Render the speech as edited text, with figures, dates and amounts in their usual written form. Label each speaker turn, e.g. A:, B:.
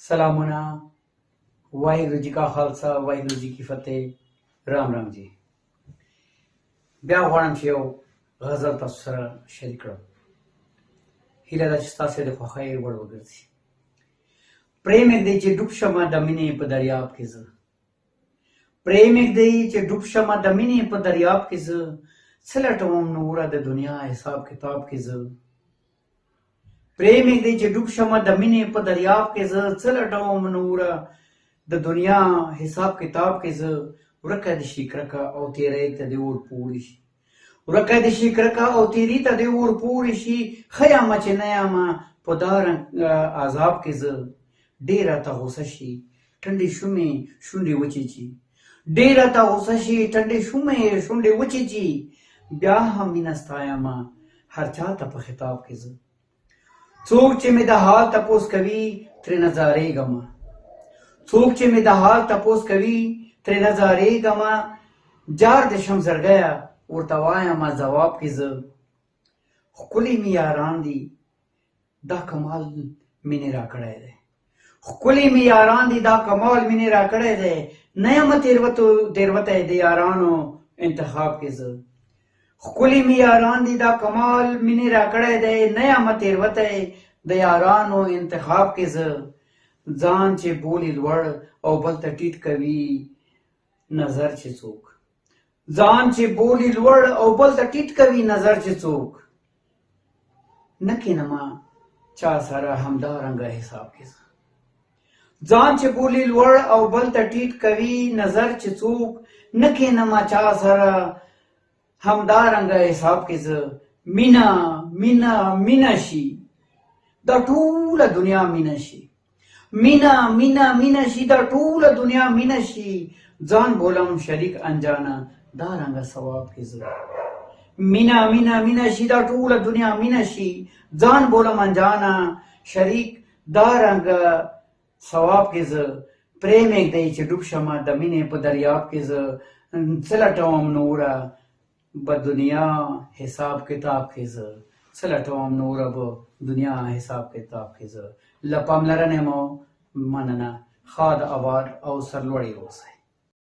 A: सलामुना वाहिगुरु जी का खालसा वाहिगुरु जी की फतेह राम राम जी بیا غواړم چې یو غزل تاسو سره شریک کړم هیله ده چې ستاسو د خوښۍ وړ وګرځي پرې مږدئ چې ډوب شمه د مینې په دریاب کې زه پرې مږدئ چې ډوب شمه د مینې په دریاب کې زه څه لټوم نوره د دنیا حساب کتاب کې زه پرې مږدئ چې ډوب شمه د مینې په دریاب کې زه څه لټوم نوره د دنیا حساب کتاب کې زه ورکه د شي کرکه او تیری ته دې اور پوړی شي ورکه د شي کرکه او تیری ته دې اور پوړی شي ښه یمه چې نه یمه په دا عذاب کې زه ډېر راته غوسه شي ټنډې شومې شونډې وچیچي ډېر راته غوسه شي ټنډې شومې شونډې وچیچي بیا هم مینه ستایمه هر چا ته په خطاب کې زه څوک چې مې د حال تپوس کوي ترې نظارېږمه څوک چې مې د حال تپوس کوي ترې نظارېږمه جار د شم زړګیه ورته وایمه ځواب کې زه ښکلي مې یاران دي دا کمال مینې راکړی دی ښکلي مې یاران دي دا کمال مینې راکړی دی نه یمه تېروتی د یارانو انتخاب کې زه ښکلي مې یاران دي دا کمال مینې راکړی دی نه یمه تېروتی د یارانو انتخاب کې زه ځان چې بولي لوړ او بل ته ټیټ کوي نظر چې څوک ځان چې بولي لوړ او بل ته ټیټ کوي نظر چې څوک نه کینمه چا سره همدارنګه حساب کې زه ځان چې بولي لوړ او بل ته ټیټ کوي نظر چې څوک نه کینمه چا سره همدارنګه حساب کې زه مینه مینه مینه شي دا ټوله دنیا مینه شي مینه مینه مینه شي دا ټوله دنیا مینه شي ځان بولم شریک انجانه دا رنګه ثواب کې زه مینه مینه مینه شي دا ټوله دنیا مینه شي ځان بولم انجانه شریک دا رنګه ثواب کې زه پرې مږدئ چې ډوب شمه د مینې په دریاب کې زه څه لټوم نوره به دنیا حساب کتاب کې زه څه لټوم نوره به دنیا حساب کتاب کې زه له پاملرنې مو مننه ښاد آباد او سرلوړي اوسئ